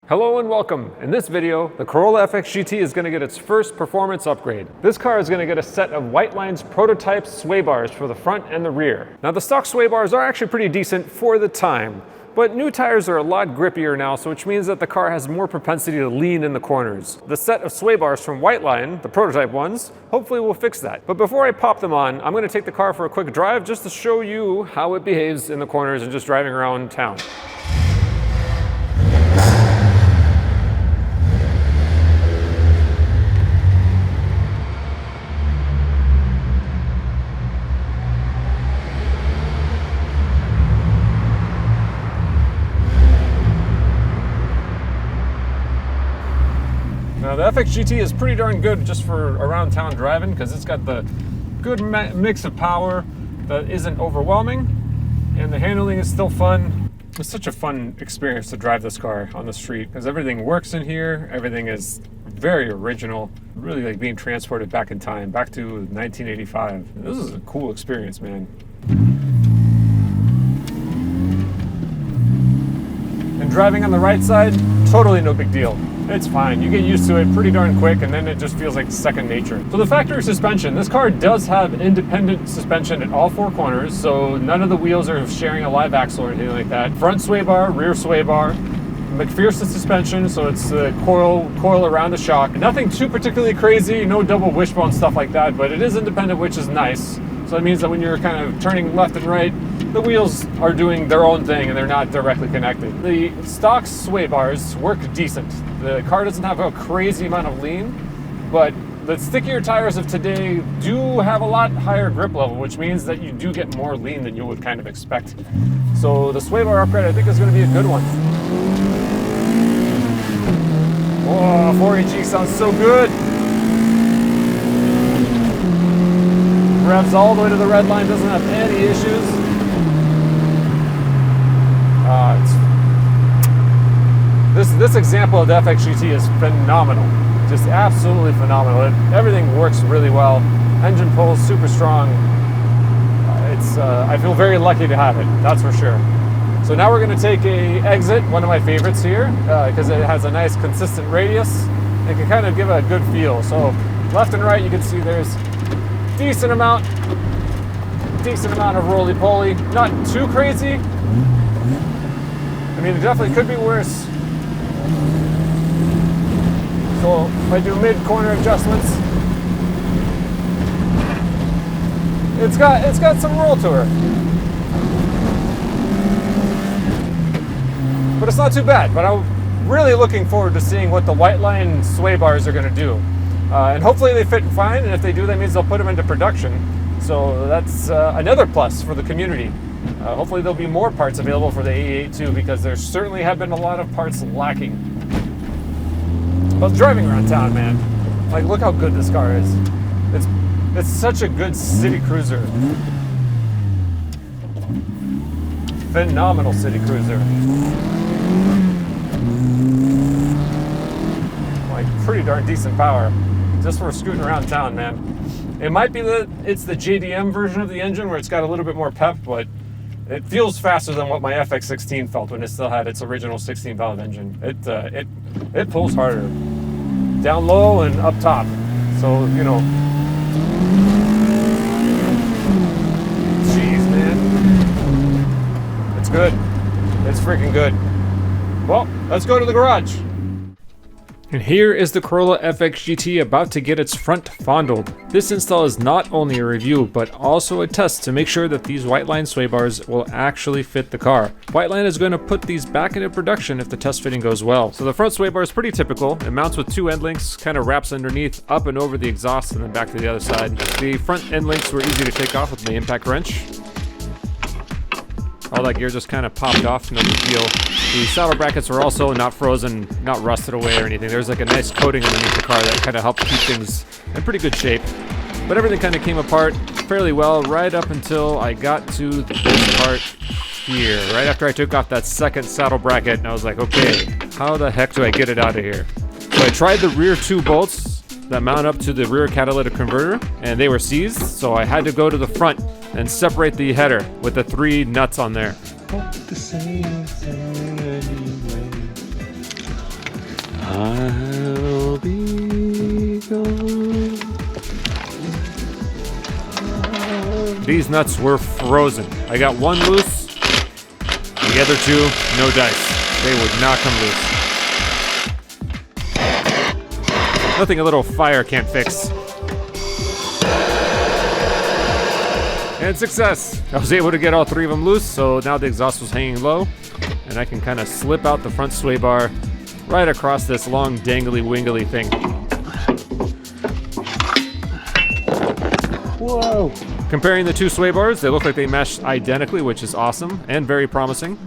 Hello and welcome. In this video, the Corolla FXGT is going to get its first performance upgrade. This car is going to get a set of Whiteline's prototype sway bars for the front and the rear. Now the stock sway bars are actually pretty decent for the time, but new tires are a lot grippier now, so which means that the car has more propensity to lean in the corners. The set of sway bars from Whiteline, the prototype ones, hopefully will fix that. But before I pop them on, I'm going to take the car for a quick drive just to show you how it behaves in the corners and just driving around town. Now the FXGT is pretty darn good just for around town driving because it's got the good mix of power that isn't overwhelming, and the handling is still fun. It's such a fun experience to drive this car on the street because everything works in here, everything is very original, really like being transported back in time, back to 1985. This is a cool experience, man. And driving on the right side, totally no big deal. It's fine, you get used to it pretty darn quick and then it just feels like second nature. So the factory suspension, this car does have independent suspension at all four corners, so none of the wheels are sharing a live axle or anything like that. Front sway bar, rear sway bar, McPherson suspension, so it's the coil around the shock. Nothing too particularly crazy, no double wishbone stuff like that, but it is independent, which is nice. So that means that when you're kind of turning left and right, the wheels are doing their own thing and they're not directly connected. The stock sway bars work decent. The car doesn't have a crazy amount of lean, but the stickier tires of today do have a lot higher grip level, which means that you do get more lean than you would kind of expect. So the sway bar upgrade I think is going to be a good one. Oh, 4AG sounds so good. Revs all the way to the red line, doesn't have any issues. This example of the FXGT is phenomenal, just absolutely phenomenal. Everything works really well. Engine pulls super strong. I feel very lucky to have it, that's for sure. So now we're going to take a exit, one of my favorites here, because it has a nice consistent radius. It can kind of give a good feel. So left and right, you can see there's decent amount of roly-poly. Not too crazy. I mean, it definitely could be worse. So if I do mid-corner adjustments, it's got some roll to her, but it's not too bad. But I'm really looking forward to seeing what the Whiteline sway bars are going to do, and hopefully they fit fine. And if they do, that means they'll put them into production. So that's another plus for the community. Hopefully there'll be more parts available for the AE8 too, because there certainly have been a lot of parts lacking. But driving around town, man, like look how good this car is. It's such a good city cruiser. Phenomenal city cruiser. Like pretty darn decent power just for scooting around town, man. It might be that it's the JDM version of the engine where it's got a little bit more pep, but it feels faster than what my FX16 felt when it still had its original 16-valve engine. It pulls harder, down low and up top. So, you know, jeez, man, it's good. It's freaking good. Well, let's go to the garage. And here is the Corolla FXGT about to get its front fondled. This install is not only a review, but also a test to make sure that these Whiteline sway bars will actually fit the car. Whiteline is going to put these back into production if the test fitting goes well. So the front sway bar is pretty typical. It mounts with two end links, kind of wraps underneath, up and over the exhaust, and then back to the other side. The front end links were easy to take off with the impact wrench. All that gear just kind of popped off, no big deal. The saddle brackets were also not frozen, not rusted away or anything. There's like a nice coating underneath the car that kind of helped keep things in pretty good shape. But everything kind of came apart fairly well right up until I got to this part here. Right after I took off that second saddle bracket, and I was like, okay, how the heck do I get it out of here? So I tried the rear two bolts that mount up to the rear catalytic converter, and they were seized, so I had to go to the front and separate the header with the 3 nuts on there. these nuts were frozen. I got one loose, the other two, no dice. They would not come loose. Nothing a little fire can't fix. And success! I was able to get all three of them loose, so now the exhaust was hanging low, and I can kind of slip out the front sway bar right across this long dangly wingly thing. Whoa! Comparing the two sway bars, they look like they mesh identically, which is awesome and very promising.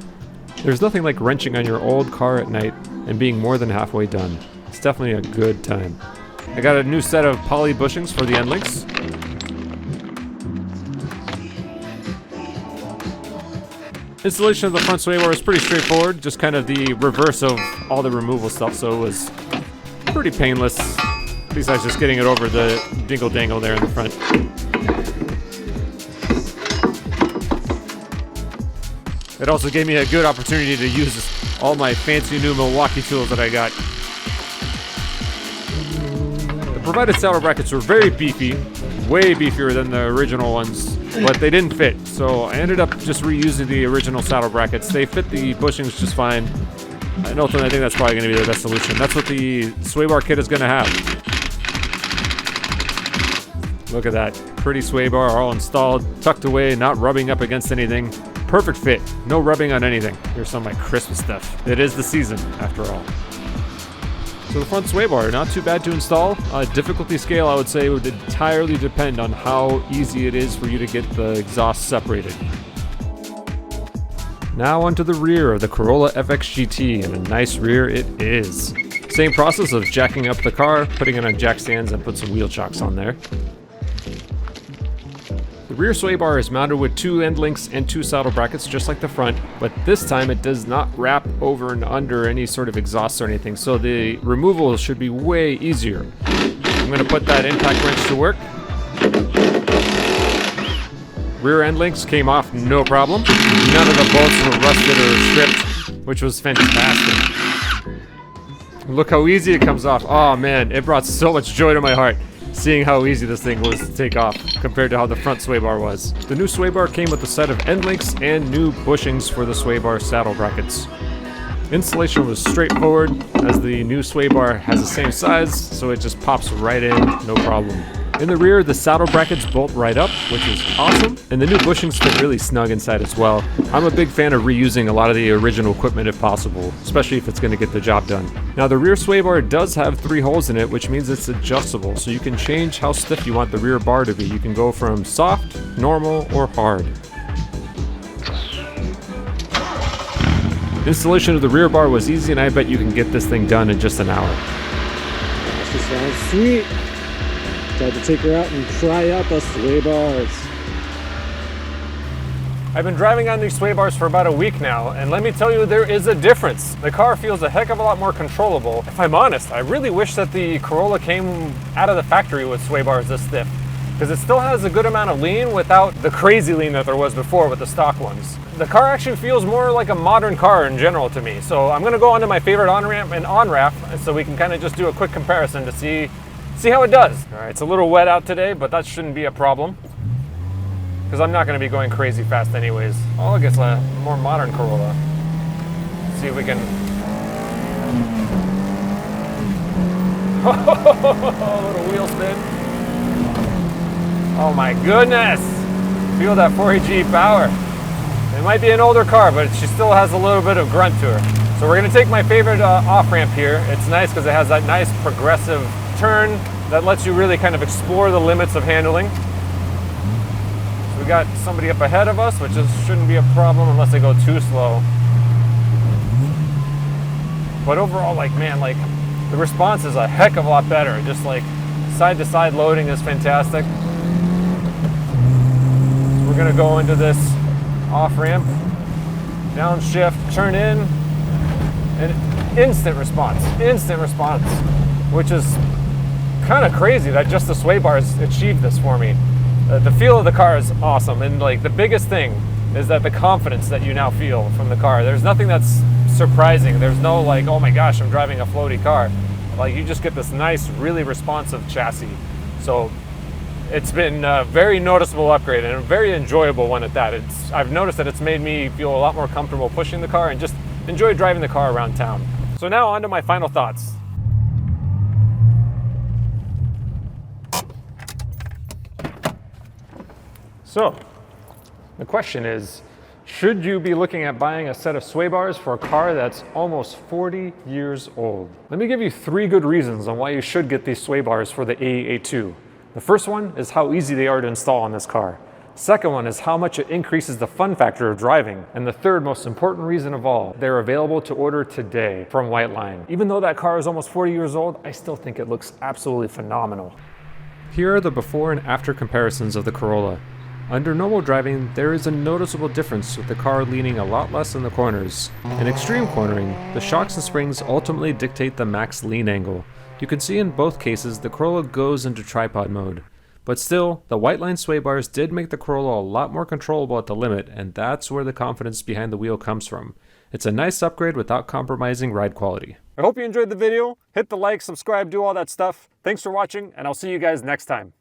There's nothing like wrenching on your old car at night and being more than halfway done. It's definitely a good time. I got a new set of poly bushings for the end links. Installation of the front sway bar is pretty straightforward, just kind of the reverse of all the removal stuff, so it was pretty painless, besides just getting it over the dingle-dangle there in the front. It also gave me a good opportunity to use all my fancy new Milwaukee tools that I got. The provided saddle brackets were very beefy, way beefier than the original ones, but they didn't fit, so I ended up just reusing the original saddle brackets. They fit the bushings just fine, and ultimately I think that's probably going to be the best solution. That's what the sway bar kit is going to have. Look at that, pretty sway bar, all installed, tucked away, not rubbing up against anything. Perfect fit, no rubbing on anything. Here's some of my Christmas stuff. It is the season, after all. So the front sway bar, not too bad to install. Difficulty scale, I would say, would entirely depend on how easy it is for you to get the exhaust separated. Now onto the rear of the Corolla FXGT, and a nice rear it is. Same process of jacking up the car, putting it on jack stands, and put some wheel chocks on there. The rear sway bar is mounted with two end links and two saddle brackets, just like the front, but this time it does not wrap over and under any sort of exhaust or anything, so the removal should be way easier. I'm going to put that impact wrench to work. Rear end links came off no problem. None of the bolts were rusted or stripped, which was fantastic. Look how easy it comes off. Oh man, it brought so much joy to my heart, seeing how easy this thing was to take off compared to how the front sway bar was. The new sway bar came with a set of end links and new bushings for the sway bar saddle brackets. Installation was straightforward, as the new sway bar has the same size, so it just pops right in, no problem. In the rear, the saddle brackets bolt right up, which is awesome, and the new bushings fit really snug inside as well. I'm a big fan of reusing a lot of the original equipment if possible, especially if it's going to get the job done. Now the rear sway bar does have 3 holes in it, which means it's adjustable, so you can change how stiff you want the rear bar to be. You can go from soft, normal, or hard. Installation of the rear bar was easy, and I bet you can get this thing done in just an hour. This sounds sweet. Tried to take her out and try out the sway bars. I've been driving on these sway bars for about a week now, and let me tell you, there is a difference. The car feels a heck of a lot more controllable. If I'm honest, I really wish that the Corolla came out of the factory with sway bars this stiff, because it still has a good amount of lean without the crazy lean that there was before with the stock ones. The car actually feels more like a modern car in general to me, so I'm going to go on to my favorite on-ramp and on-ramp, so we can kind of just do a quick comparison to see how it does. All right, it's a little wet out today, but that shouldn't be a problem, because I'm not going to be going crazy fast anyways. Oh, look, it's a more modern Corolla. Let's see if we can... Oh, little wheel spin. Oh my goodness! Feel that 4AG power. It might be an older car, but she still has a little bit of grunt to her. So we're going to take my favorite off-ramp here. It's nice because it has that nice progressive turn that lets you really kind of explore the limits of handling. So we got somebody up ahead of us, which shouldn't be a problem unless they go too slow. But overall, like, man, like, the response is a heck of a lot better. Just like side-to-side loading is fantastic. So we're gonna go into this off-ramp, downshift, turn in, and instant response, which is kind of crazy that just the sway bars achieved this for me. The feel of the car is awesome, and like the biggest thing is that the confidence that you now feel from the car. There's nothing that's surprising. There's no like, oh my gosh, I'm driving a floaty car. Like, you just get this nice, really responsive chassis. So It's been a very noticeable upgrade and a very enjoyable one at that. I've noticed that it's made me feel a lot more comfortable pushing the car and just enjoy driving the car around town. So now on to my final thoughts. So, the question is, should you be looking at buying a set of sway bars for a car that's almost 40 years old? Let me give you 3 good reasons on why you should get these sway bars for the AE82. The first one is how easy they are to install on this car. Second one is how much it increases the fun factor of driving. And the third most important reason of all, they're available to order today from Whiteline. Even though that car is almost 40 years old, I still think it looks absolutely phenomenal. Here are the before and after comparisons of the Corolla. Under normal driving, there is a noticeable difference with the car leaning a lot less in the corners. In extreme cornering, the shocks and springs ultimately dictate the max lean angle. You can see in both cases the Corolla goes into tripod mode. But still, the Whiteline Swaybars did make the Corolla a lot more controllable at the limit, and that's where the confidence behind the wheel comes from. It's a nice upgrade without compromising ride quality. I hope you enjoyed the video. Hit the like, subscribe, do all that stuff. Thanks for watching, and I'll see you guys next time.